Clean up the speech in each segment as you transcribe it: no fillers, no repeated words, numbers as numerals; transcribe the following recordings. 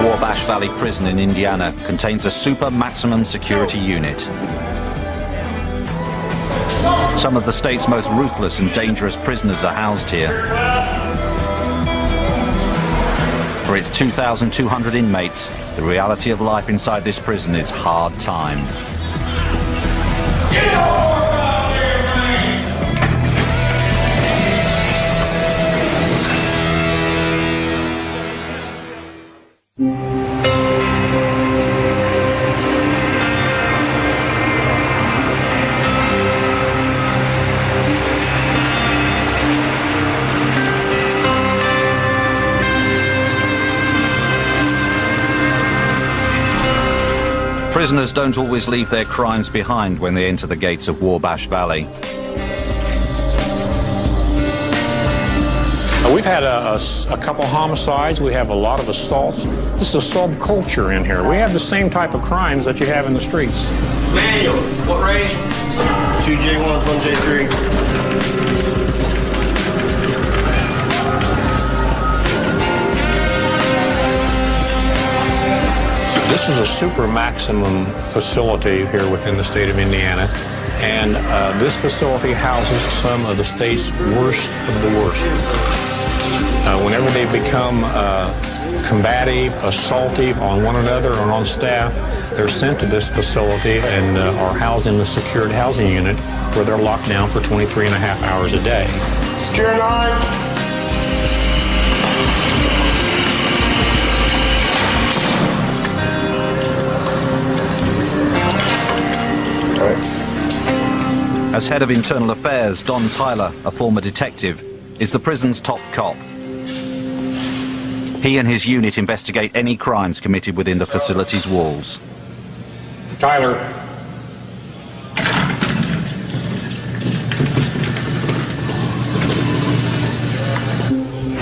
Wabash Valley Prison in Indiana contains a super maximum security unit. Some of the state's most ruthless and dangerous prisoners are housed here. For its 2,200 inmates, the reality of life inside this prison is hard time. Prisoners don't always leave their crimes behind when they enter the gates of Wabash Valley. We've had a couple homicides. We have a lot of assaults. This is a subculture in here. We have the same type of crimes that you have in the streets. Manual, what range? 2 J1s, 1 J3. This is a super maximum facility here within the state of Indiana, and this facility houses some of the state's worst of the worst. Whenever they become combative, assaultive on one another or on staff, they're sent to this facility and are housed in the secured housing unit where they're locked down for 23 and a half hours a day. Secure 9. As head of internal affairs, Don Tyler, a former detective, is the prison's top cop. He and his unit investigate any crimes committed within the facility's walls. Tyler.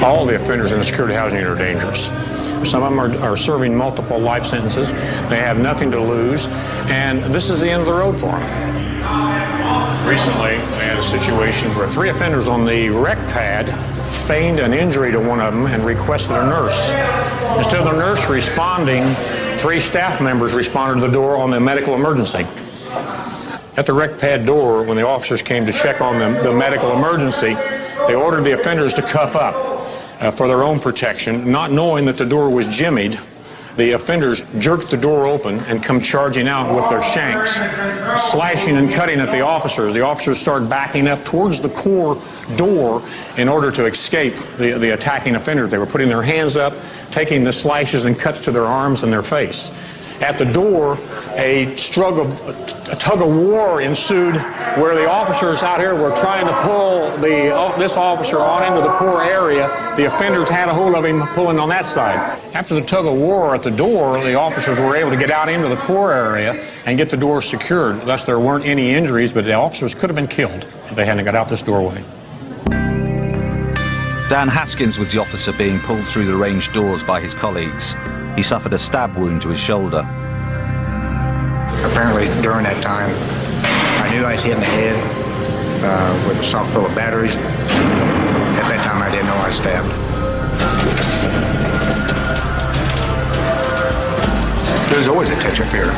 All the offenders in the security housing unit are dangerous. Some of them are serving multiple life sentences. They have nothing to lose, and this is the end of the road for them. Recently, we had a situation where 3 offenders on the rec pad feigned an injury to one of them and requested a nurse. Instead of the nurse responding, 3 staff members responded to the door on the medical emergency. At the rec pad door, when the officers came to check on the medical emergency, they ordered the offenders to cuff up for their own protection, not knowing that the door was jimmied. The offenders jerked the door open and come charging out with their shanks, slashing and cutting at the officers. The officers started backing up towards the core door in order to escape the attacking offenders. They were putting their hands up, taking the slashes and cuts to their arms and their face. At the door, a tug of war ensued where the officers out here were trying to pull this officer on into the core area. The offenders had a hold of him pulling on that side. After the tug of war at the door, the officers were able to get out into the core area and get the door secured. Thus, there weren't any injuries, but the officers could have been killed if they hadn't got out this doorway. Dan Haskins was the officer being pulled through the range doors by his colleagues. He suffered a stab wound to his shoulder. Apparently, during that time, I knew I was hit in the head with a sock full of batteries. At that time, I didn't know I was stabbed. There's always a touch of fear.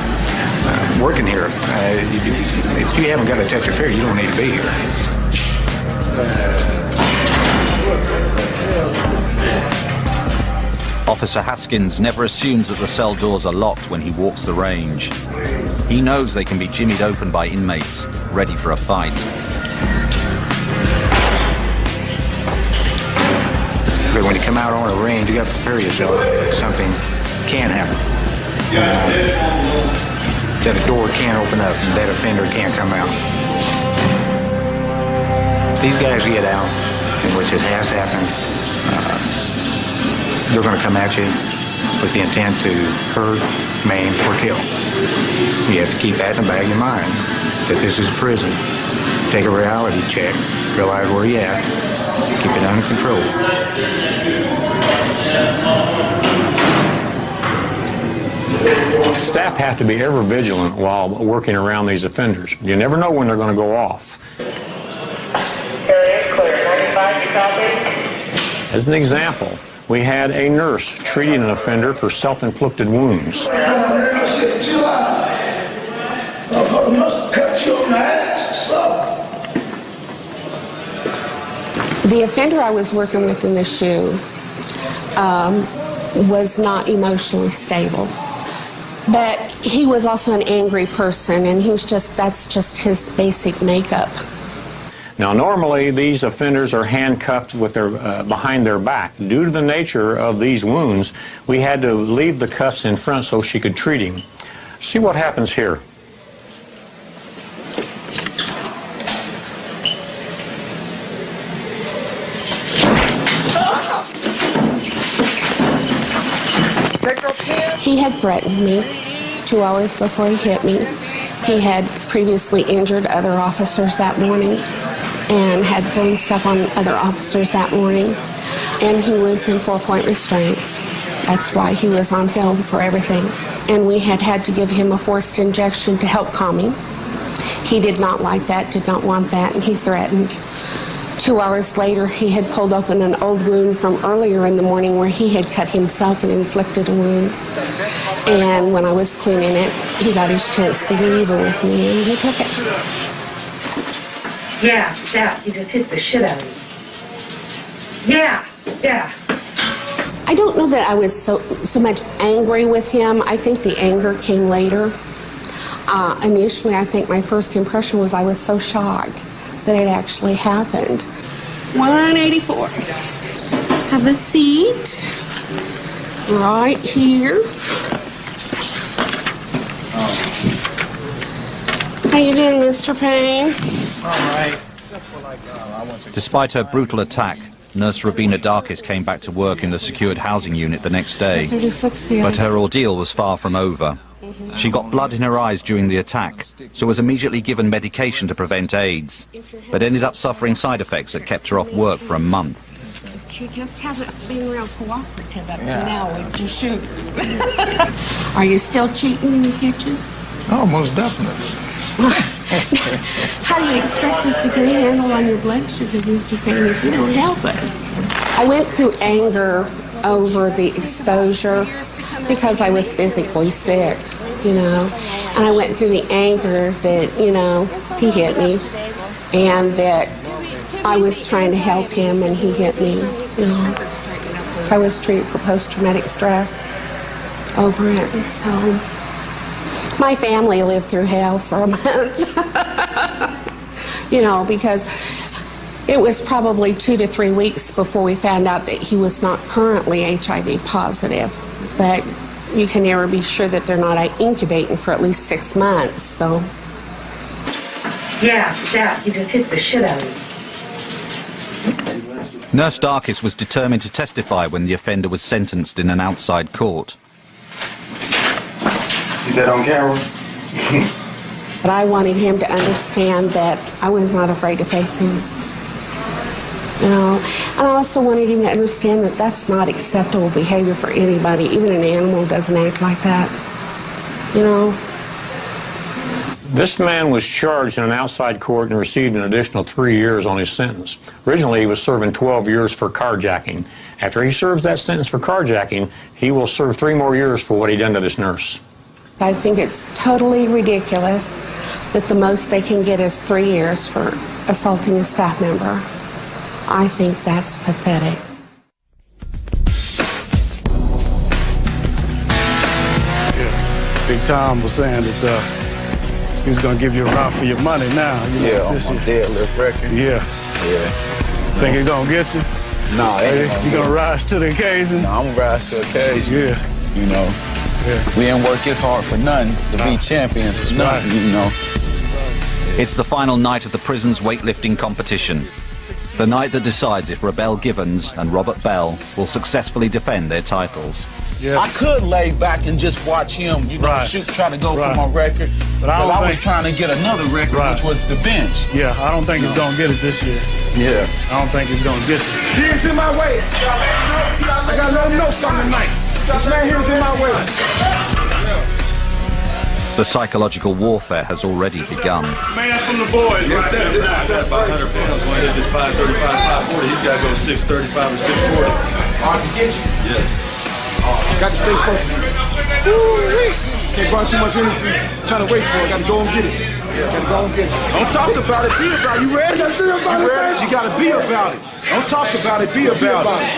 Working here, if you haven't got a touch of fear, you don't need to be here. Officer Haskins never assumes that the cell doors are locked when he walks the range. He knows they can be jimmied open by inmates, ready for a fight. But when you come out on a range, you got to prepare yourself that something can happen. That a door can't open up and that offender can't come out. These guys get out, in which it has happened. They're going to come at you with the intent to hurt, maim, or kill. You have to keep that in the back of your mind, that this is a prison. Take a reality check, realize where you're at, keep it under control. Staff have to be ever vigilant while working around these offenders. You never know when they're going to go off. Area clear. 95, you copy? As an example, we had a nurse treating an offender for self-inflicted wounds. The offender I was working with in the SHU was not emotionally stable. But he was also an angry person, and that's just his basic makeup. Now, normally these offenders are handcuffed with their behind their back. Due to the nature of these wounds, we had to leave the cuffs in front so she could treat him. See what happens here. He had threatened me 2 hours before he hit me. He had previously injured other officers that morning and had thrown stuff on other officers that morning. And he was in 4-point restraints. That's why he was on film for everything. And we had to give him a forced injection to help calm him. He did not like that, did not want that, and he threatened. 2 hours later, he had pulled open an old wound from earlier in the morning where he had cut himself and inflicted a wound. And when I was cleaning it, he got his chance to get even with me, and he took it. Yeah, he just hit the shit out of me. Yeah. I don't know that I was so much angry with him. I think the anger came later. Initially, I think my first impression was I was so shocked that it actually happened. 184. Let's have a seat right here. How you doing, Mr. Payne? All right. Despite her brutal attack, Nurse Robina Darkis came back to work in the secured housing unit the next day. But her ordeal was far from over. She got blood in her eyes during the attack, so was immediately given medication to prevent AIDS, but ended up suffering side effects that kept her off work for a month. You just haven't been real cooperative up to now with your shooters. Are you still cheating in the kitchen? Oh, most definitely. How do you expect us to get a handle on your blood sugar, Mr. Payne, if you don't help us? I went through anger over the exposure because I was physically sick, you know. And I went through the anger that, you know, he hit me and that I was trying to help him and he hit me, you know. I was treated for post-traumatic stress over it, and so my family lived through hell for a month, you know, because it was probably 2 to 3 weeks before we found out that he was not currently HIV positive. But you can never be sure that they're not incubating for at least 6 months, so. Yeah, he just hit the shit out of me. Nurse Darkis was determined to testify when the offender was sentenced in an outside court. Is that on camera? But I wanted him to understand that I was not afraid to face him. You know, and I also wanted him to understand that that's not acceptable behavior for anybody. Even an animal doesn't act like that, you know. This man was charged in an outside court and received an additional 3 years on his sentence. Originally, he was serving 12 years for carjacking. After he serves that sentence for carjacking, he will serve 3 more years for what he done to this nurse. I think it's totally ridiculous that the most they can get is 3 years for assaulting a staff member. I think that's pathetic. Yeah, Big Tom was saying that he was going to give you a run for your money now. You know, yeah, on my deadlift record. Yeah. Think he's going to get you? No, you going to rise to the occasion? No, I'm going to rise to the occasion. Yeah. You know, we didn't work this hard for nothing to be champions for nothing, you know. It's the final night of the prison's weightlifting competition. The night that decides if Rebel Givens and Robert Bell will successfully defend their titles. Yeah. I could lay back and just watch him, you know, shoot, try to go for my record. But I was trying to get another record, which was the bench. Yeah, I don't think he's going to get it this year. Yeah. I don't think he's going to get you. He's in my way. I got to let him know something tonight. This man here's in my way. The psychological warfare has already begun. Man from the boys. This is about 100 pounds. When I hit this 535, 540, he's got to go 635 or 640. Hard to get you. Yeah. Got to stay focused. Woo-wee. Can't burn too much energy trying to wait for it. Got to go and get it. Gotta go and get it. Don't talk about it, be about it. You ready? You ready? You gotta be about it. Don't talk about it, be about it.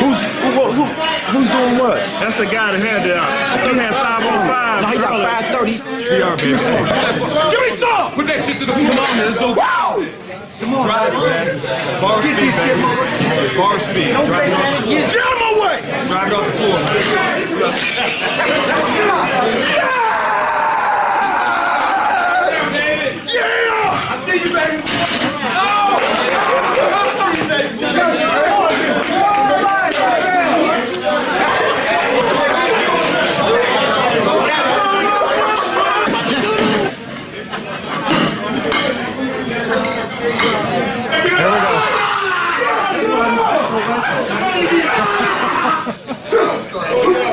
Who's doing what? That's the guy that had the. He had 505. No, he got 530. Give me some! Put that shit to the floor. Come on, let's go. Wow! Come on. Drive it, man. Bar Get speed, this shit, baby. Bar speed. Don't Drive it play off that the floor. again. Get out of my way! Drive it off the floor. Yeah! I see you, baby. Oh! I see you, baby.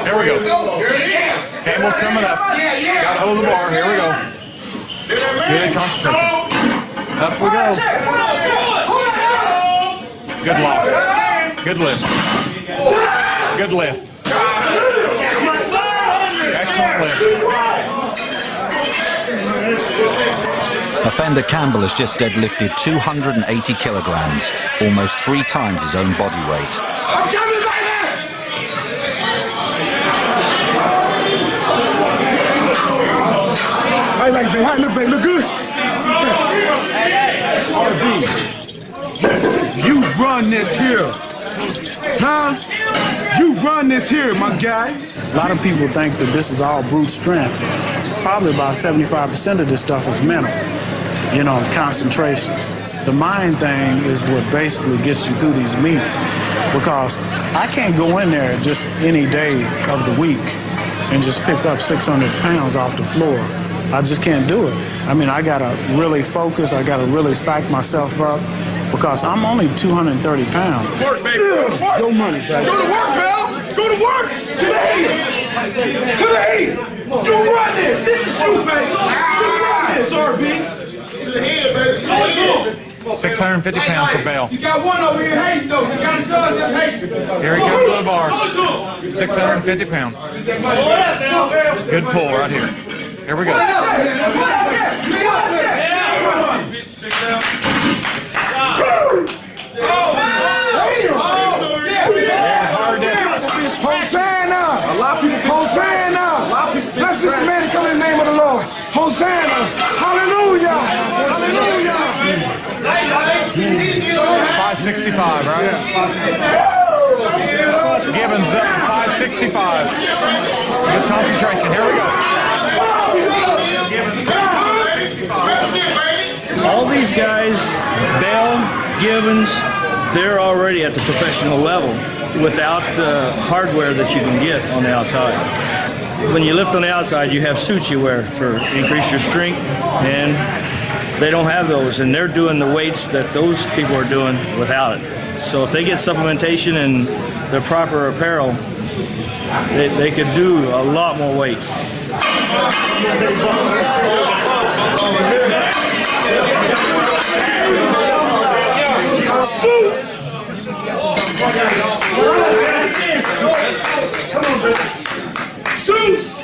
Here we go. Campbell's coming up. Got to hold the bar. Here we go. Good concentration. Up we go. Good lock. Good lift. Good lift. Excellent lift. Offender Campbell has just deadlifted 280 kilograms, almost 3 times his own body weight. I'm coming, baby! I like, baby. How look, baby? Look good? RB, you run this here. Huh? You run this here, my guy. A lot of people think that this is all brute strength. Probably about 75% of this stuff is mental, you know, concentration. The mind thing is what basically gets you through these meets, because I can't go in there just any day of the week and just pick up 600 pounds off the floor. I just can't do it. I mean, I gotta really focus, I gotta really psych myself up, because I'm only 230 pounds. Work, baby. No money, baby. Go to work, pal. Go to work. To the head. To the head. You run this. This is you, baby. You run this, RB. To the head, baby. 650 pounds for Bell. You got one over here hating, though. You got a judge that's hating. Here he comes to the bar. 650 pounds. Good pull right here. Here we go. Hosanna! Hosanna! Bless this man come in the name of the Lord. Hosanna! Hallelujah! Hallelujah! 565, right? Gibbons up to 565. Good concentration. Here we go. All these guys, Bell, Gibbons, they're already at the professional level without the hardware that you can get on the outside. When you lift on the outside, you have suits you wear for increase your strength, and they don't have those, and they're doing the weights that those people are doing without it. So if they get supplementation and the proper apparel, they could do a lot more weight. Zeus!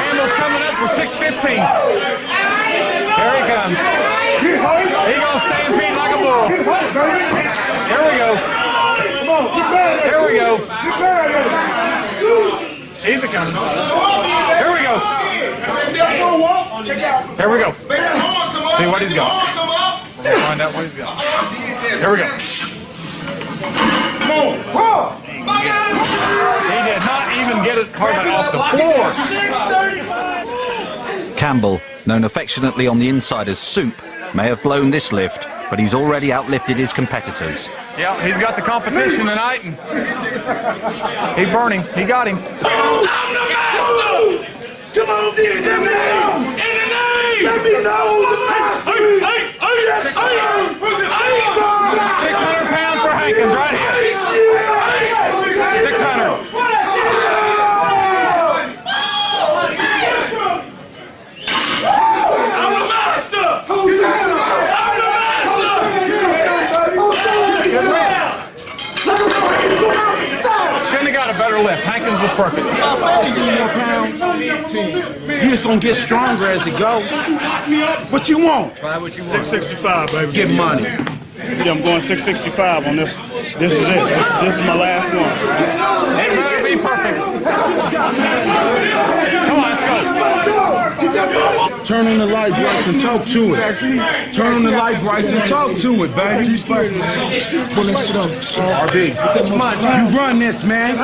Campbell's coming up for 615. Here he comes. He's going to stampede like a bull. Here we go. Here we go. Easy coming. Here we go. Here we go. See what he's got. We'll find out what he's got. Here we go. He did not even get it carved off the floor. Campbell, known affectionately on the inside as Soup, may have blown this lift, but he's already outlifted his competitors. Yeah, he's got the competition tonight, and he's burning. He got him. I'm the master! Come on, dude, let me know! In the name! Let me know the master! Yes, sir! 600 pounds for Hankins right here. 600. better lift. Hankins was perfect. 10 more pounds. 10. You're just gonna get stronger as it go. What you want? Try what you want. 665, baby. Get money. Yeah, I'm going 665 on this. This is it. This is my last one. It better be perfect. Come on, let's go. Turn on the light brights and talk to it. Turn on the light brights and talk to it, baby. Pull that shit up. RB. You run this, man.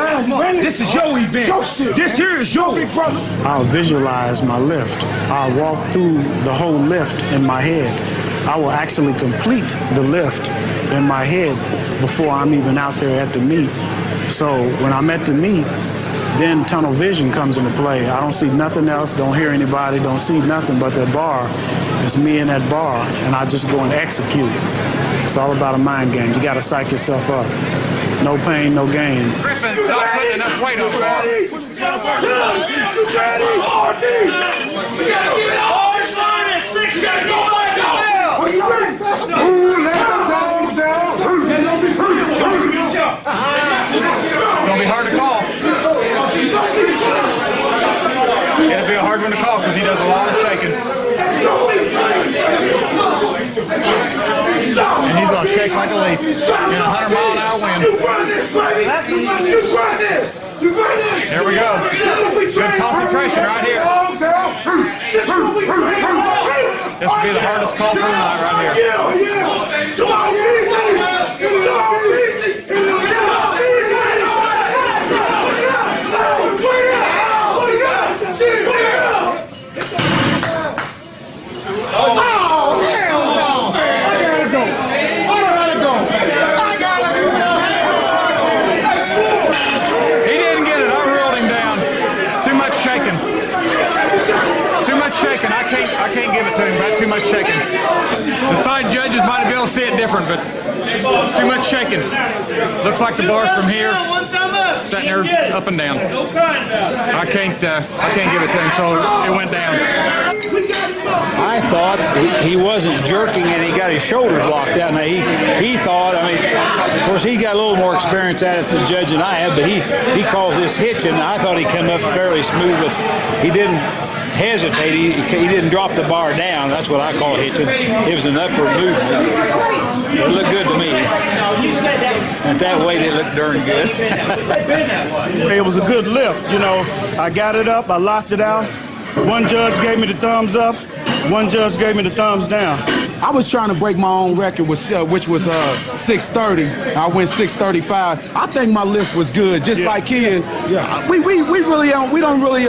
This is your event. This here is your big brother. I'll visualize my lift. I'll walk through the whole lift in my head. I will actually complete the lift in my head before I'm even out there at the meet. So when I'm at the meet, then tunnel vision comes into play. I don't see nothing else, don't hear anybody, don't see nothing but that bar. It's me in that bar, and I just go and execute. It's all about a mind game. You got to psych yourself up. No pain, no gain. Griffin's not putting enough weight on the bar. Gonna be hard to call. It'll be a hard one to call because he does a lot of shaking. And he's gonna shake like a leaf in a 100-mile-an-hour wind. There we go. Good concentration right here. This will be the hardest call for the night right here. I can't give it to him. Got too much shaking. The side judges might be able to see it different, but too much shaking. Looks like the bars from here, sitting there up and down. I can't give it to him, so it went down. I thought he wasn't jerking and he got his shoulders locked out. Now he thought, I mean, of course he got a little more experience at it than Judge and I have, but he calls this hitching. I thought he came up fairly smooth, but he didn't hesitate. He didn't drop the bar down. That's what I call hitching. It was an upward movement. It looked good to me. And that weight, it looked darn good. It was a good lift, you know. I got it up, I locked it out. One judge gave me the thumbs up, one judge gave me the thumbs down. I was trying to break my own record, which was 630. I went 635. I think my lift was good, just like his. Yeah. We really don't really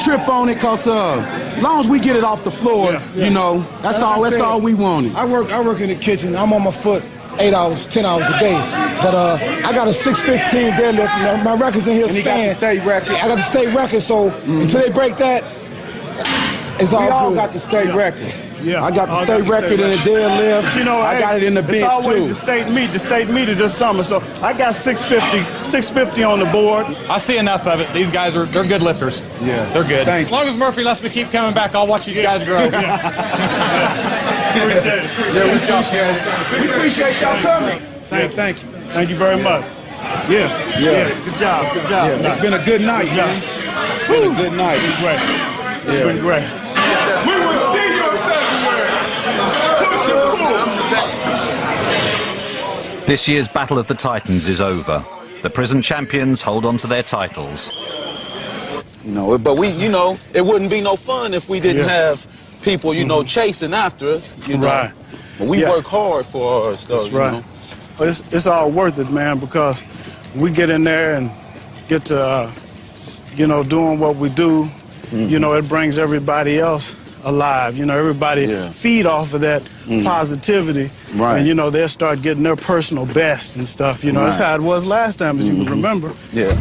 trip on it, cause as long as we get it off the floor, you know, that's all we wanted. I work in the kitchen. I'm on my foot 8 hours, 10 hours a day. But I got a 615 deadlift. My record's in here. And you got the state record. I got the state record. So until they break that, it's all good. We all got the state records. Yeah, I got the state record in the deadlift. You know, I got it in the bench too. It's always the state meet. The state meet is this summer, so I got 650 on the board. I see enough of it. These guys they're good lifters. Yeah, they're good. Thanks. As long as Murphy lets me keep coming back, I'll watch these guys grow. We appreciate y'all coming. Thank you. Thank you very much. Yeah. Good job. Yeah, it's been a good night, man. It's been a good night. It's been great. It's been great. We will see you in February. This year's Battle of the Titans is over. The prison champions hold on to their titles. You know, but it wouldn't be no fun if we didn't have people, chasing after us. Right. But we work hard for our stuff. That's right. But it's all worth it, man, because we get in there and get to, doing what we do. It brings everybody else alive. Everybody feed off of that positivity. Right. And, they'll start getting their personal best and stuff. That's how it was last time, as you can remember. Yeah.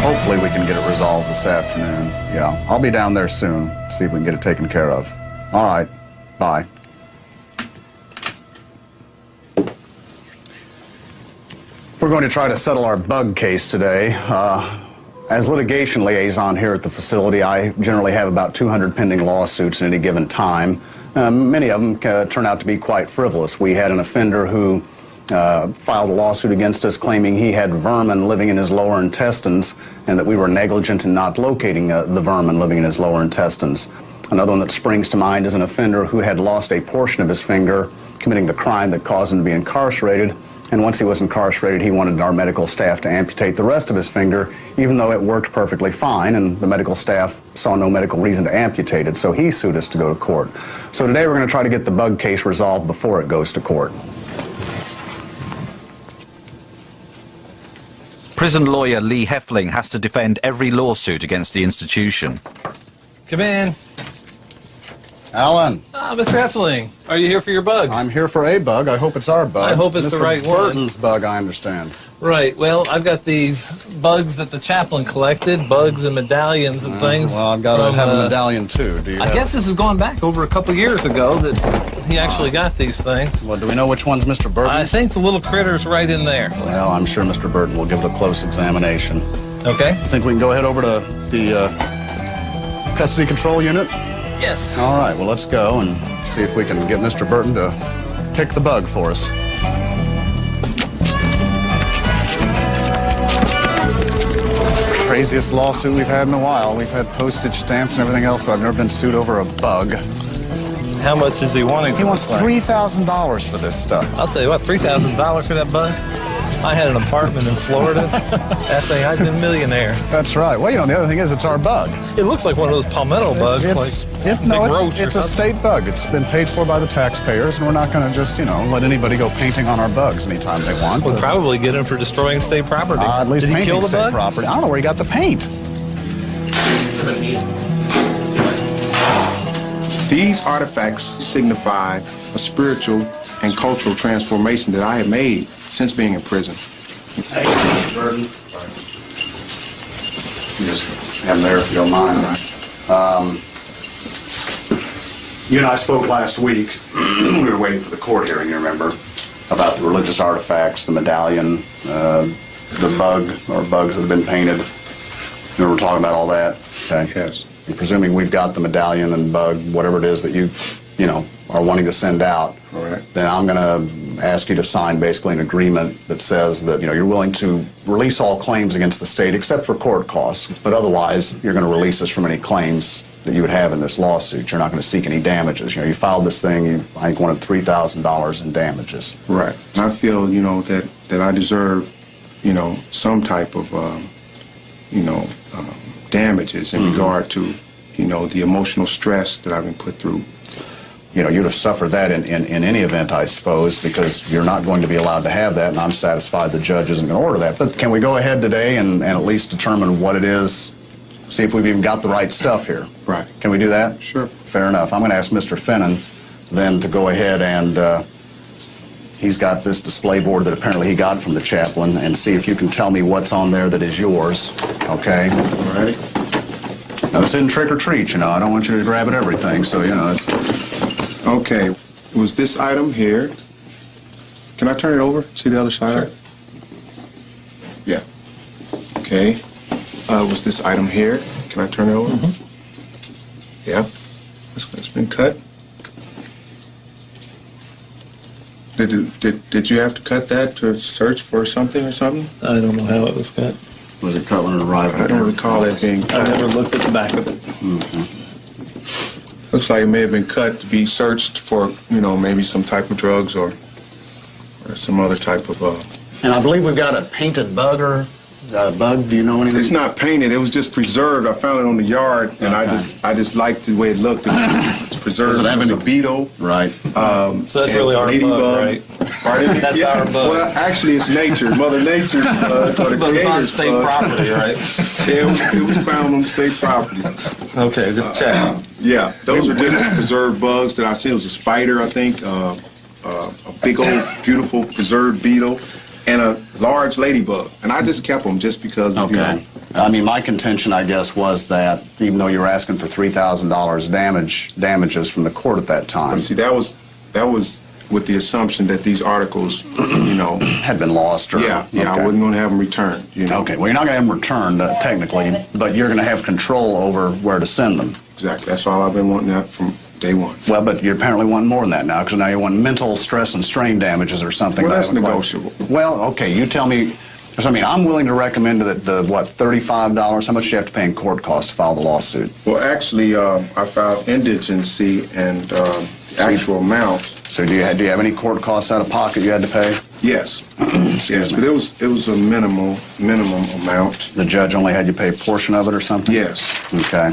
Hopefully we can get it resolved this afternoon. Yeah, I'll be down there soon, see if we can get it taken care of. All right, bye. We're going to try to settle our bug case today. As litigation liaison here at the facility, I generally have about 200 pending lawsuits at any given time. Many of them turn out to be quite frivolous. We had an offender who filed a lawsuit against us claiming he had vermin living in his lower intestines and that we were negligent in not locating the vermin living in his lower intestines. Another one that springs to mind is an offender who had lost a portion of his finger, committing the crime that caused him to be incarcerated. And once he was incarcerated, he wanted our medical staff to amputate the rest of his finger, even though it worked perfectly fine, and the medical staff saw no medical reason to amputate it, so he sued us to go to court. So today we're going to try to get the bug case resolved before it goes to court. Prison lawyer Lee Heffling has to defend every lawsuit against the institution. Come in. Alan. Mr. Heffling, are you here for your bug? I'm here for a bug. I hope it's our bug. I hope it's the right one. Burton's bug, I understand. Right. Well, I've got these bugs that the chaplain collected, bugs and medallions and things. Well, I've got to have a medallion, too. Do you I guess this is going back over a couple years ago that he actually got these things. Well, do we know which one's Mr. Burton's? I think the little critter's right in there. Well, I'm sure Mr. Burton will give it a close examination. Okay. I think we can go ahead over to the custody control unit? Yes. All right, well, let's go and see if we can get Mr. Burton to pick the bug for us. It's the craziest lawsuit we've had in a while. We've had postage stamps and everything else, but I've never been sued over a bug. How much is he wanting? He wants $3,000 for this stuff. I'll tell you what, $3,000 for that bug? I had an apartment in Florida. That thing, I'd been a millionaire. That's right. Well, you know, the other thing is it's our bug. It looks like one of those palmetto bugs, It's a state bug. It's been paid for by the taxpayers, and we're not going to just, you know, let anybody go painting on our bugs anytime they want. We'll probably get him for destroying state property. At least Did he kill painting the state bug? property. I don't know where he got the paint. These artifacts signify a spiritual and cultural transformation that I have made since being in prison. Hey, Mr. Burton. You just have them there if you don't mind. You and I spoke last week. We were waiting for the court hearing, you remember, about the religious artifacts, the medallion, the bug, or bugs that have been painted. You were talking about all that? Okay. Yes. And presuming we've got the medallion and bug, whatever it is that you know, are wanting to send out, all right, then I'm going to ask you to sign basically an agreement that says that, you know, you're willing to release all claims against the state except for court costs, but otherwise you're going to release us from any claims that you would have in this lawsuit. You're not going to seek any damages. You know, you filed this thing, you, I think, wanted $3,000 in damages. Right. And I feel, you know, that I deserve, you know, some type of, damages in regard to, you know, the emotional stress that I've been put through. You know, you'd have suffered that in any event, I suppose, because you're not going to be allowed to have that, and I'm satisfied the judge isn't going to order that. But can we go ahead today and at least determine what it is, see if we've even got the right stuff here? Right. Can we do that? Sure. Fair enough. I'm going to ask Mr. Finnan then to go ahead and he's got this display board that apparently he got from the chaplain, and see if you can tell me what's on there that is yours, okay? All right. Now, this isn't trick or treat, you know. I don't want you to grab at everything, so, you know, it's... Okay, it was this item here. Can I turn it over? See the other side? Sure. Yeah. Okay. It was this item here. Can I turn it over? Mm-hmm. Yeah. It's been cut. Did you have to cut that to search for something or something? I don't know how it was cut. Was it cut when it arrived? I don't recall it being cut. I never looked at the back of it. Mm-hmm. Looks like it may have been cut to be searched for, you know, maybe some type of drugs or some other type of... And I believe we've got a painted bug or bug. Do you know anything? It's not painted. It was just preserved. I found it on the yard, and okay. I just liked the way it looked. It's preserved. Does it have It was any- a beetle. Right. So that's really our bug, right? Pardon? That's our bug. Well, actually, it's nature. Mother Nature's bug. Or the But it's on creator's state bug. property, right? Yeah, it was found on state property. Okay, just check. Yeah, those are just preserved bugs that I see. It was a spider, I think, a big old, beautiful preserved beetle, and a large ladybug. And I just kept them just because, Okay. you know. I mean, my contention, I guess, was that even though you were asking for $3,000 damages from the court at that time, But see, that was with the assumption that these articles, you know, had been lost. Or, yeah, I okay. wasn't going to have them returned. You know. Okay, well, you're not going to have them returned technically, but you're going to have control over where to send them. Exactly. That's all I've been wanting that day one. Well, but you apparently want more than that now, because now you want mental stress and strain damages or something. Well, that's negotiable. Well, okay, you tell me. So, I mean, I'm willing to recommend that $35? How much do you have to pay in court costs to file the lawsuit? Well, actually, I filed indigency and the actual amount. So do you have any court costs out of pocket you had to pay? Yes. Yes, but it was a minimum amount. The judge only had you pay a portion of it or something? Yes. Okay.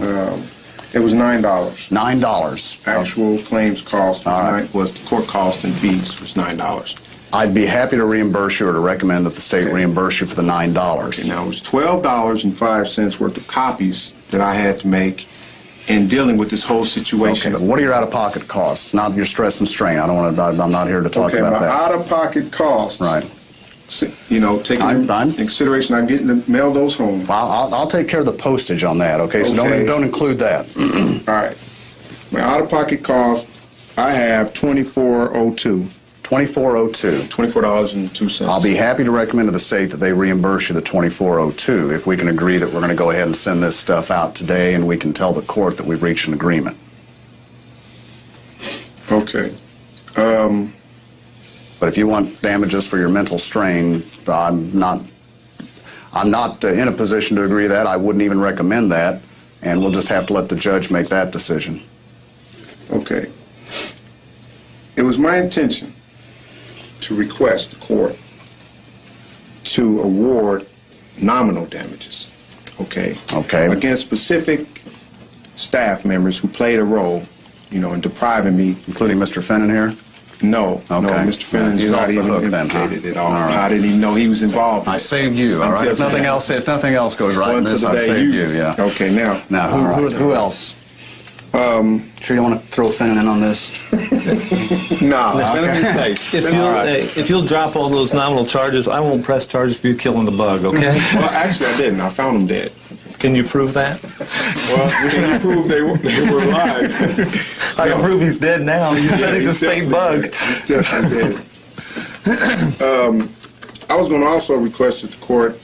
It was $9. $9. Actual claims cost was the court cost and fees was $9. I'd be happy to reimburse you or to recommend that the state reimburse you for the $9. Okay, now, it was $12.05 worth of copies that I had to make in dealing with this whole situation. Okay, what are your out-of-pocket costs? Not your stress and strain. I'm not here to talk about that. My out-of-pocket costs. Right. Taking in consideration, I'm getting to mail those home. I'll take care of the postage on that, okay? So don't include that. All right. My out-of-pocket cost, I have $24.02. $24.02. $24.02. I'll be happy to recommend to the state that they reimburse you the $24.02 if we can agree that we're going to go ahead and send this stuff out today and we can tell the court that we've reached an agreement. Okay. But if you want damages for your mental strain, I'm not in a position to agree to that. I wouldn't even recommend that, and we'll just have to let the judge make that decision. Okay. It was my intention to request the court to award nominal damages, okay, against specific staff members who played a role, in depriving me. Including Mr. Finnan here? No, Mr. Finnan is not even implicated at all. I didn't even know he was involved. I saved you, all right? If nothing else goes right in this, I've saved you, yeah. Okay, now who else? Sure you don't want to throw Finnan in on this? No. If you'll drop all those nominal charges, I won't press charges for you killing the bug, okay? Well, actually, I didn't. I found them dead. Can you prove that? Well, we can prove they were alive. I can prove he's dead now. You said he's a state bug. He's definitely dead. I was going to also request that the court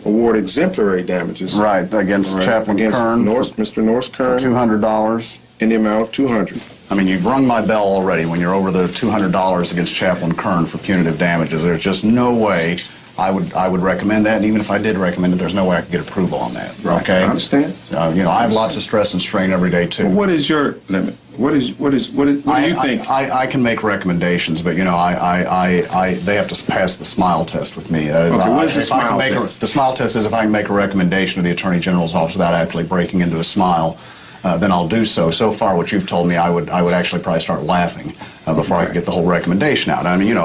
award exemplary damages. Right, against Chaplain Kern. Mr. Norris Kern. For $200. In the amount of $200. I mean, you've rung my bell already when you're over the $200 against Chaplain Kern for punitive damages. There's just no way I would recommend that, and even if I did recommend it, there's no way I could get approval on that. Right. Okay? I understand. I have lots of stress and strain every day too. Well, what is your limit? What do you think? I can make recommendations, but they have to pass the smile test with me. That is, what is the smile test? The smile test is if I can make a recommendation to the Attorney General's office without actually breaking into a smile, then I'll do so. So far, what you've told me, I would actually probably start laughing before I could get the whole recommendation out. I mean,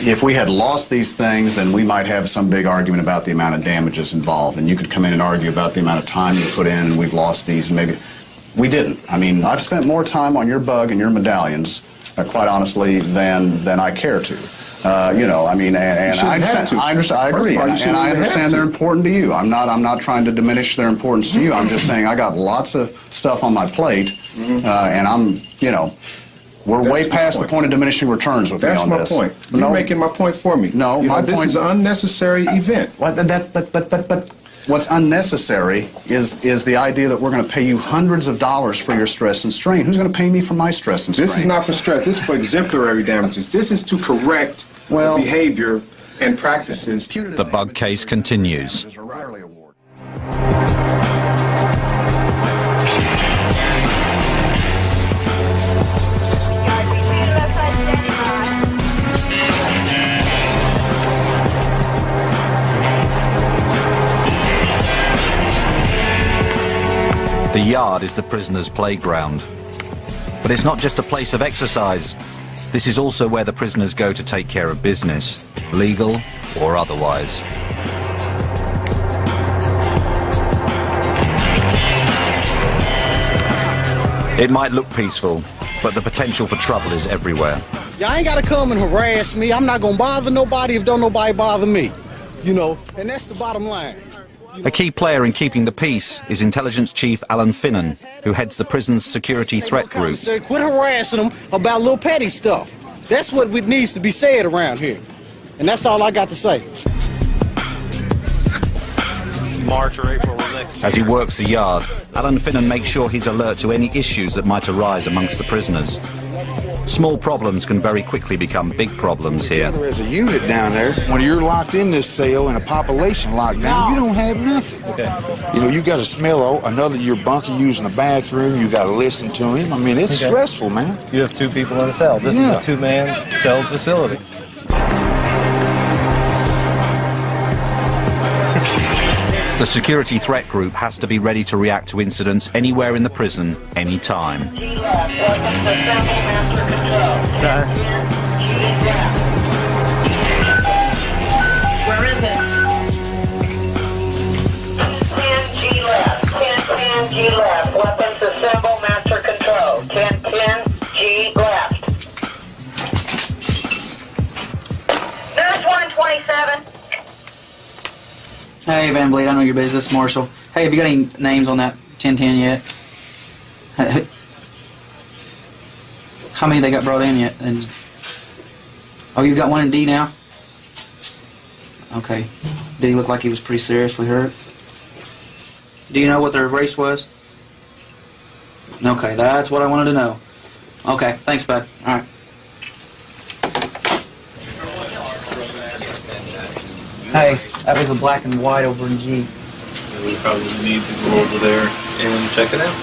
if we had lost these things, then we might have some big argument about the amount of damages involved, and you could come in and argue about the amount of time you put in, and we've lost these, and maybe we didn't. I mean, I've spent more time on your bug and your medallions, quite honestly, than I care to. I mean, and I agree, and I understand they're important to you. I'm not trying to diminish their importance to you. I'm just saying I got lots of stuff on my plate, and we're way past the point of diminishing returns with me on this. That's my point. You're making my point for me. No, this is an unnecessary event. But what's unnecessary is the idea that we're going to pay you hundreds of dollars for your stress and strain. Who's going to pay me for my stress and strain? This is not for stress. This is for exemplary damages. This is to correct behavior and practices. The bug case continues. The yard is the prisoner's playground. But it's not just a place of exercise. This is also where the prisoners go to take care of business, legal or otherwise. It might look peaceful, but the potential for trouble is everywhere. Y'all ain't gotta come and harass me. I'm not gonna bother nobody if don't nobody bother me. And that's the bottom line. A key player in keeping the peace is Intelligence Chief Alan Finnan, who heads the prison's security threat group. Quit harassing them about little petty stuff. That's what needs to be said around here. And that's all I got to say. March or April was As he works the yard, Alan Finnan makes sure he's alert to any issues that might arise amongst the prisoners. Small problems can very quickly become big problems here. As a unit down there, when you're locked in this cell and a population locked down, you don't have nothing. You know, you got to smell your bunkie using the bathroom. You got to listen to him. I mean, it's stressful, man. You have 2 people in a cell. This is a 2-man cell facility. The security threat group has to be ready to react to incidents anywhere in the prison, anytime. Where is it? 10G left. 10G left. Weapons assemble, master control. 10G left. Nurse 127. Hey, Van Bleed, I know you're busy. This is Marshall. Hey, have you got any names on that 1010 yet? How many they got brought in yet? And oh, you got one in D now? Okay. Did he look like he was pretty seriously hurt? Do you know what their race was? Okay, that's what I wanted to know. Okay, thanks, bud. All right. Hey, that was a black and white over in G. We probably need to go over there and check it out.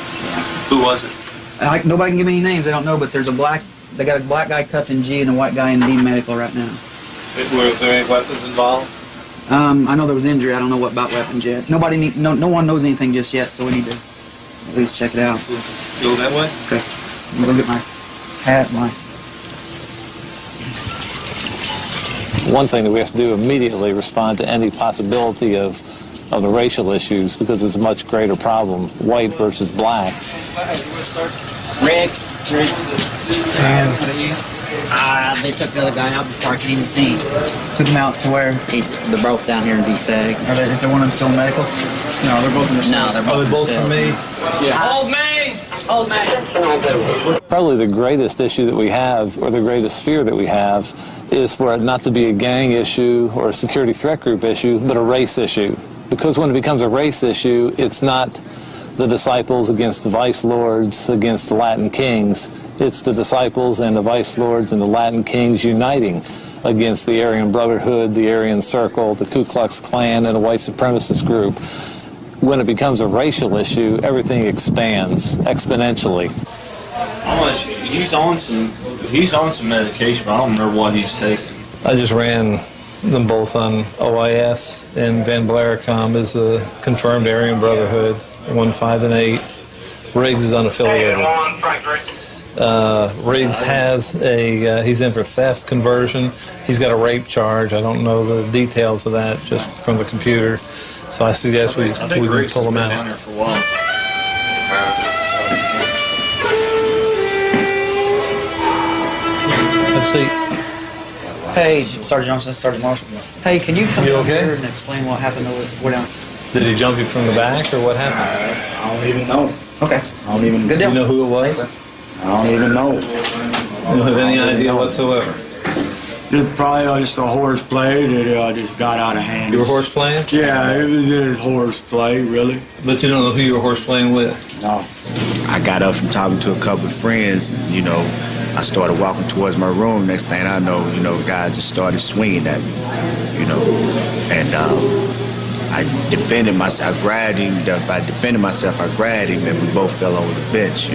Who was it? Nobody can give me any names. I don't know, but there's a black. They got a black guy cuffed in G and a white guy in D medical right now. Was there any weapons involved? I know there was injury. I don't know what about weapons yet. No one knows anything just yet, so we need to at least check it out. Let's go that way. Okay. I'm gonna go get my hat. One thing that we have to do immediately respond to any possibility of the racial issues, because it's a much greater problem, white versus black. Riggs. They took the other guy out before I came to see him. Took him out to where? They're both down here in DSAG. Is there one of them still in medical? No, they're both in the cells. No, they're both from me. Yeah. Old man! Probably the greatest issue that we have, or the greatest fear that we have, is for it not to be a gang issue or a security threat group issue, but a race issue. Because when it becomes a race issue, it's not the disciples against the vice lords against the Latin kings. It's the disciples and the vice lords and the Latin kings uniting against the Aryan Brotherhood, the Aryan Circle, the Ku Klux Klan, and a white supremacist group. When it becomes a racial issue, everything expands exponentially. He's on some medication, but I don't remember what he's taking. I just ran them both on OIS, and Van Blaricom is a confirmed Aryan Brotherhood, 1, 5, and 8. Riggs is unaffiliated. Riggs has he's in for theft conversion. He's got a rape charge. I don't know the details of that, just from the computer. So I suggest we pull him out. Let's see. Hey, Sergeant Johnson, Sergeant Marshall. Hey, can you come down here and explain what happened over down? Did he jump you from the back, or what happened? I don't even know. Okay. I don't even. Do you know who it was? I don't even know. You don't have any idea whatsoever. It's probably just a horseplay that just got out of hand. You were horseplaying? Yeah, it was horseplay, really. But you don't know who you were horseplaying with? No. I got up from talking to a couple of friends, you know. I started walking towards my room. Next thing I know, guys just started swinging at me, And I defended myself. I grabbed him. By defending myself, I grabbed him, and we both fell over the bench,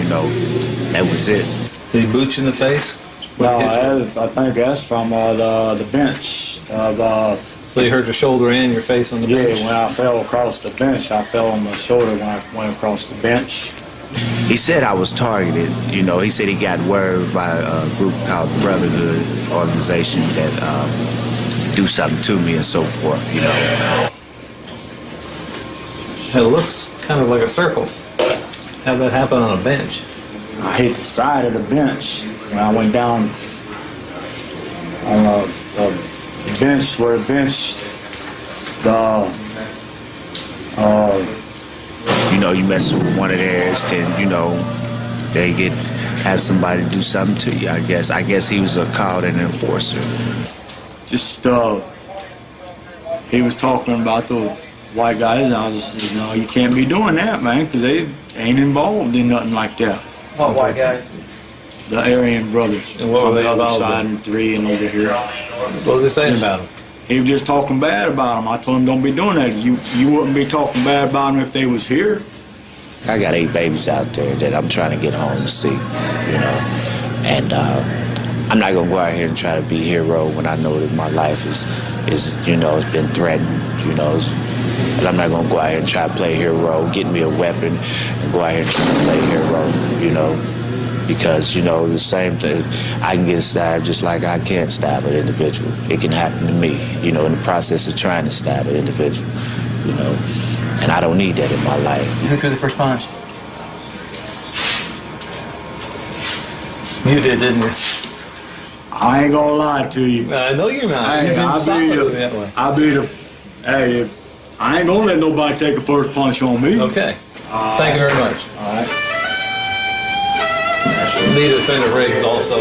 That was it. Did he boot you in the face? No, I think that's from the bench. So you hurt your shoulder and your face on the bench? Yeah, when I fell across the bench, I fell on my shoulder when I went across the bench. He said I was targeted. He said he got word by a group called the Brotherhood organization that do something to me and so forth, It looks kind of like a circle. How'd that happen on a bench? I hit the side of the bench when I went down on the bench where the bench, you mess with one of theirs, then, they have somebody do something to you, I guess. I guess he was called an enforcer. Just, he was talking about the white guys, and I just said, no, you can't be doing that, man, because they ain't involved in nothing like that. What white guys? The Aryan brothers And what from were they the other involved side in? and 3 and over here. What was he saying about him? He was just talking bad about them. I told him, don't be doing that. You wouldn't be talking bad about them if they was here. I got 8 babies out there that I'm trying to get home to see, you know. And I'm not gonna go out here and try to be a hero when I know that my life is you know, it's been threatened, you know. And I'm not gonna go out here and try to play a hero, get me a weapon, and go out here and try to play a hero, you know. Because, you know, the same thing, I can get stabbed just like I can't stab an individual. It can happen to me, you know, in the process of trying to stab an individual, you know. And I don't need that in my life. Who threw the first punch? You did, didn't you? I ain't gonna lie to you. I know you're not. Hey, You've been solid that way. Hey, if I ain't gonna let nobody take a first punch on me. Okay. Thank you very much. All right. Need to defend the Riggs also.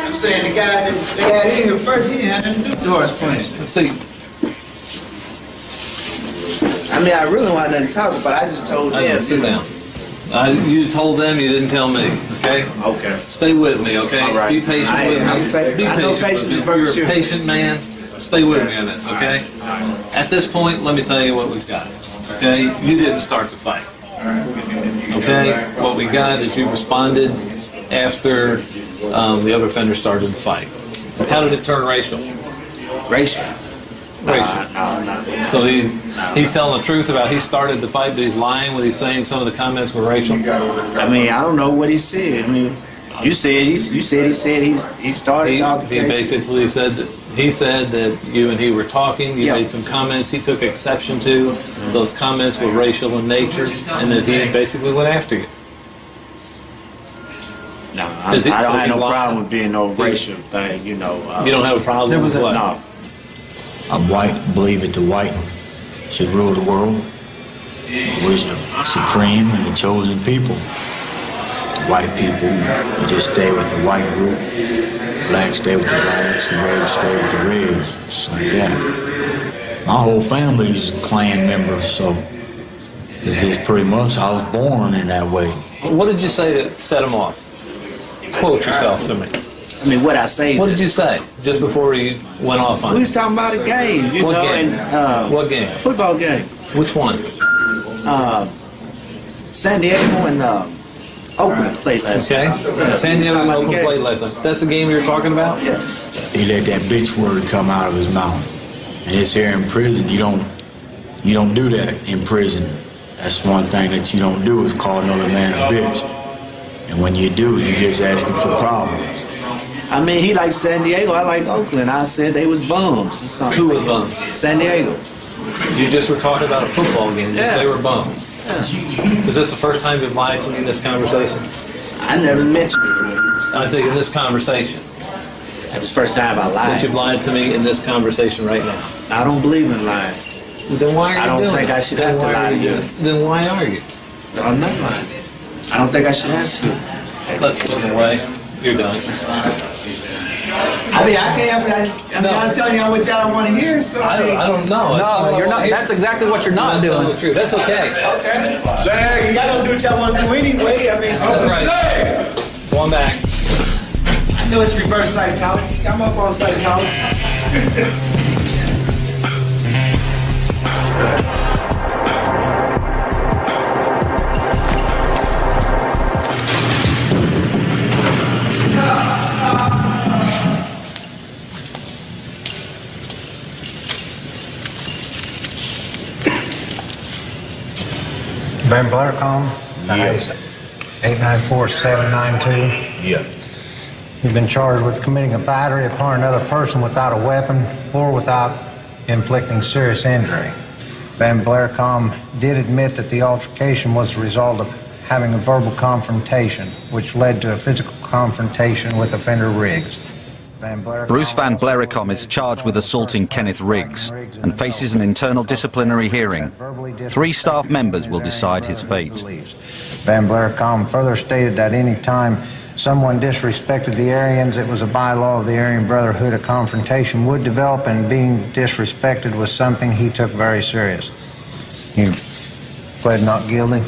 I'm saying the guy that hit him first, he didn't have nothing to do with Doris punch. Let's see. I mean, I really want nothing to talk about. I just told them. Sit down. You told them, you didn't tell me, okay? Okay. Stay with me, okay? All right. Be patient with me. Be patient with me. You're a patient man. Stay with me on this, okay? At this point, let me tell you what we've got, okay? You didn't start the fight, okay? What we got is you responded after the other offender started the fight. How did it turn racial? Racial. So he's telling the truth about he started the fight, but he's lying when he's saying some of the comments were racial. I mean, I don't know what he said. I mean, you said he started. He basically said that he said that you and he were talking. You made some comments he took exception to. Those comments were racial in nature, and that he basically went after you. No, I don't have no problem with being no racial thing. You know. You don't have a problem with what? No. I'm white, believe that the white should rule the world. We're supreme and the chosen people. The white people, they just stay with the white group. Blacks stay with the blacks, the reds stay with the reds, just like that. My whole family's Klan members, so it's just pretty much, I was born in that way. What did you say that set him off? Quote yourself to me. I mean, what I say. What did you say just before you went off on We it? was talking about a game, you What know, game? and What game? Football game. Which one? San Diego and Oakland played last night. Okay. San Diego and Oakland played last night. That's the game you were talking about? Yeah. He let that bitch word come out of his mouth. And it's here in prison, you don't do that in prison. That's one thing that you don't do is call another man a bitch. And when you do, you're just asking for problems. I mean, he likes San Diego, I like Oakland. I said they was bums or something. Who was bums? San Diego. You just were talking about a football game. Just they were bums. Yeah. Is this the first time you've lied to me in this conversation? I never met you before. I say in this conversation. That was the first time I lied. That you've lied to me in this conversation right now. I don't believe in lying. Then why are you I don't doing think it? I should Then have to why lie are to you you. doing it? Then why are you? No, I'm not lying. I don't think I should have to. Let's put it away. You're done. I mean, I can't. I'm telling you what y'all want to hear. So I don't know. No, you're not. That's exactly what you're not doing. That's okay. Okay. So y'all don't do what y'all want to do anyway. I mean, so That's right. Going back. I know it's reverse psychology. I'm up on psychology. Ben Blarcom, nice. 894-792. Yeah. You've been charged with committing a battery upon another person without a weapon or without inflicting serious injury. Van Blarcom did admit that the altercation was the result of having a verbal confrontation, which led to a physical confrontation with offender Riggs. Bruce Van Blaricom is charged with assaulting Kenneth Riggs and faces an internal disciplinary hearing. 3 staff members will decide his fate. Van Blaricom further stated that any time someone disrespected the Aryans. It was a bylaw of the Aryan Brotherhood. A confrontation would develop, and being disrespected was something he took very serious. You pled not guilty?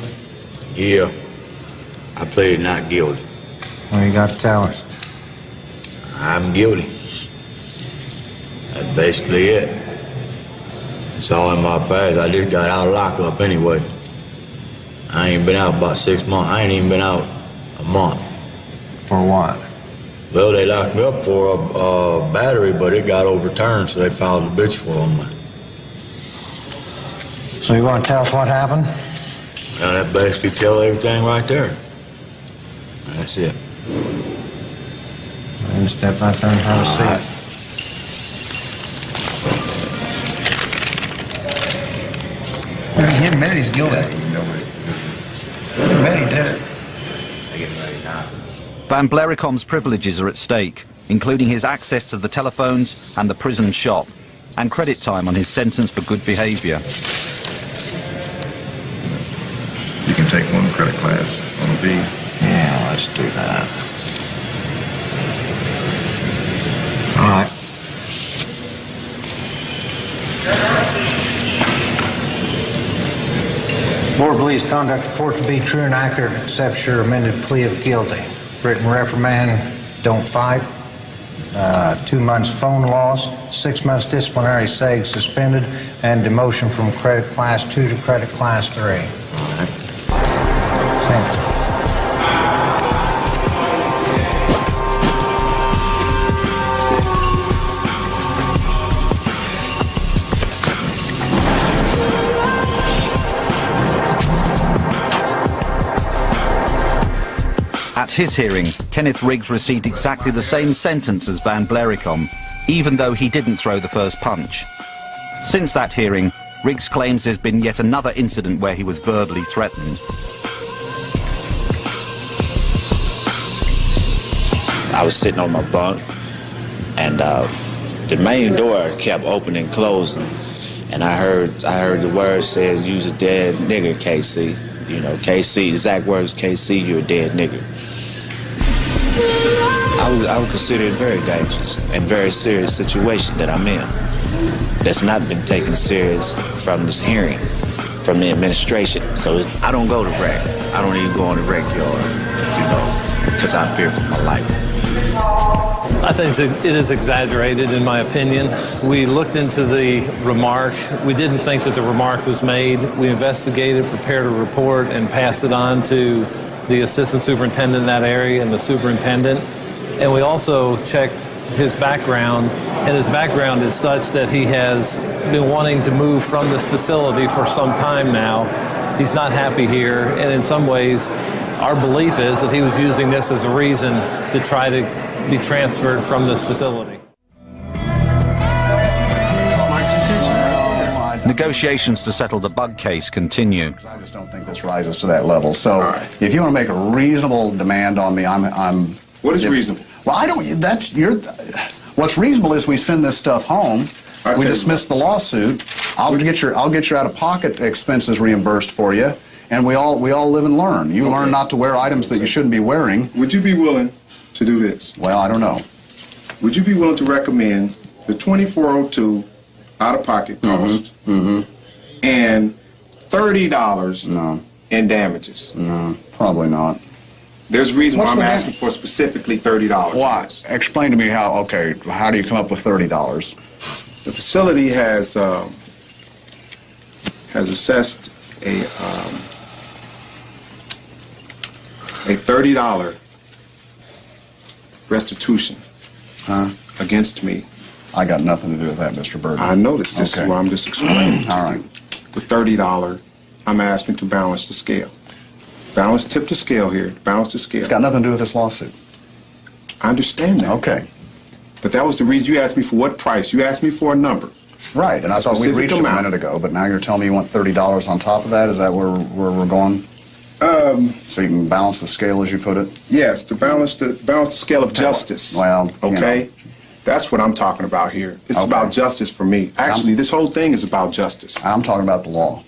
Yeah, I pleaded not guilty. What do you got to tell us? I'm guilty. That's basically it. It's all in my past. I just got out of lockup anyway. I ain't been out about 6 months. I ain't even been out a month. For what? Well, they locked me up for a battery, but it got overturned, so they filed a bitch for on me. So you want to tell us what happened? Well, that basically tells everything right there. That's it. I'm gonna step out there and have a seat. He admitted he's guilty. He admitted he did it. Van Blericombe's privileges are at stake, including his access to the telephones and the prison shop, and credit time on his sentence for good behavior. You can take one credit class on a B. Yeah, let's do that. All right. Board believes conduct report to be true and accurate and accepts your amended plea of guilty. Written reprimand, don't fight. 2 months phone loss, 6 months disciplinary SAG suspended, and demotion from credit class 2 to credit class 3. All right. Thanks. At his hearing, Kenneth Riggs received exactly the same sentence as Van Blericombe, even though he didn't throw the first punch. Since that hearing, Riggs claims there's been yet another incident where he was verbally threatened. I was sitting on my bunk, and the main door kept opening and closing, and I heard the word says, "You's a dead nigger, KC." You know, KC, exact words, KC, you're a dead nigger. I would consider it very dangerous and very serious situation that I'm in. That's not been taken serious from this hearing, from the administration. So I don't go to rec. I don't even go on the rec yard, you know, because I fear for my life. I think it is exaggerated, in my opinion. We looked into the remark. We didn't think that the remark was made. We investigated, prepared a report, and passed it on to the assistant superintendent in that area and the superintendent. And we also checked his background, and his background is such that he has been wanting to move from this facility for some time now. He's not happy here, and in some ways, our belief is that he was using this as a reason to try to be transferred from this facility. Negotiations to settle the Bug case continue. I just don't think this rises to that level. So if you want to make a reasonable demand on me, I'm What is reasonable? Well, I don't, that's your, what's reasonable is we send this stuff home, we dismiss the lawsuit, I'll get your out-of-pocket expenses reimbursed for you, and we all live and learn. You learn not to wear items that you shouldn't be wearing. Would you be willing to do this? Well, I don't know. Would you be willing to recommend the $2402 out-of-pocket cost and $30 in damages? No, probably not. There's a reason why I'm asking for specifically $30. Why? Explain to me how do you come up with $30? The facility has assessed a $30 restitution against me. I got nothing to do with that, Mr. Burton. I noticed. This is why I'm just explaining. All right. With $30, I'm asking to balance the scale. Tip the scale here. Balance the scale. It's got nothing to do with this lawsuit. I understand that. Okay. But that was the reason you asked me for what price. You asked me for a number. Right, and I thought we reached it a minute ago, but now you're telling me you want $30 on top of that? Is that where we're going? So you can balance the scale, as you put it? Yes, to balance the scale of justice. Well, okay? You know. That's what I'm talking about here. It's about justice for me. Actually, this whole thing is about justice. I'm talking about the law.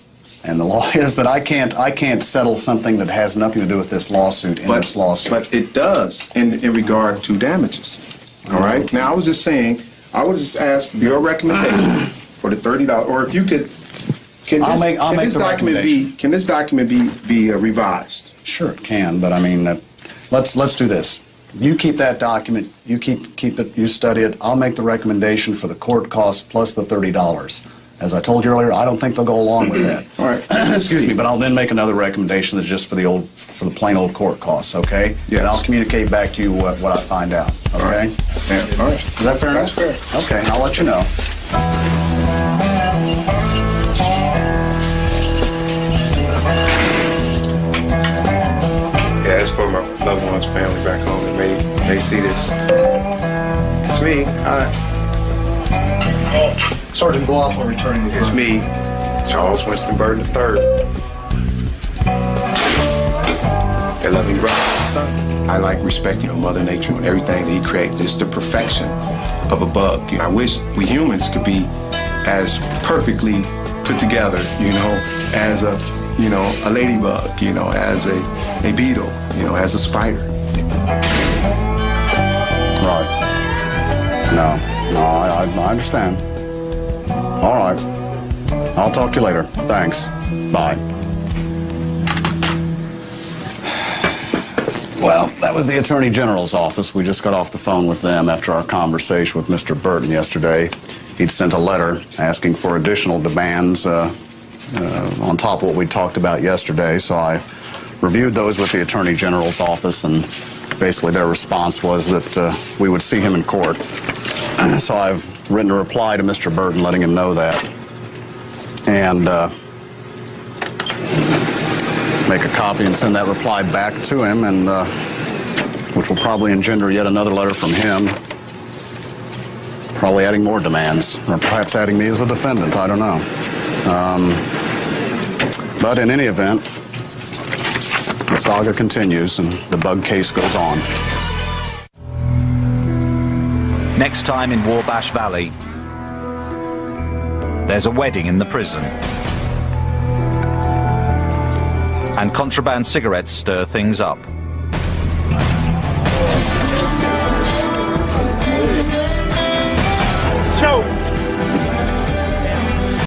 And the law is that I can't settle something that has nothing to do with this lawsuit in this lawsuit. But it does in regard to damages. All right? Now, I was just saying, I would just ask your recommendation for the $30, or if you could, I'll make the recommendation. Can this document be revised? Sure, it can, but I mean, let's do this. You keep that document, you keep it, you study it. I'll make the recommendation for the court costs plus the $30. As I told you earlier, I don't think they'll go along with that. All right. Excuse me, but I'll then make another recommendation that's just for the plain old court costs, okay? Yes. And I'll communicate back to you what I find out, okay? All right. Yeah. All right. Is that fair enough? That's fair. Okay, I'll let you know. Yeah, it's for my loved ones, family back home that may see this. It's me. Hi. Sergeant McLaughlin returning the It's me, Charles Winston Burton III. Their loving brother and son. I like respect, Mother Nature and everything that he created. It's the perfection of a bug. I wish we humans could be as perfectly put together, as a ladybug, as a beetle, as a spider. Right. No, I understand. All right. I'll talk to you later. Thanks. Bye. Well, that was the Attorney General's office. We just got off the phone with them after our conversation with Mr. Burton yesterday. He'd sent a letter asking for additional demands on top of what we talked about yesterday. So I reviewed those with the Attorney General's office, and basically their response was that we would see him in court. So I've written a reply to Mr. Burton letting him know that. And make a copy and send that reply back to him, and which will probably engender yet another letter from him, probably adding more demands, or perhaps adding me as a defendant, I don't know. But in any event, the saga continues and the bug case goes on. Next time in Wabash Valley, there's a wedding in the prison. And contraband cigarettes stir things up.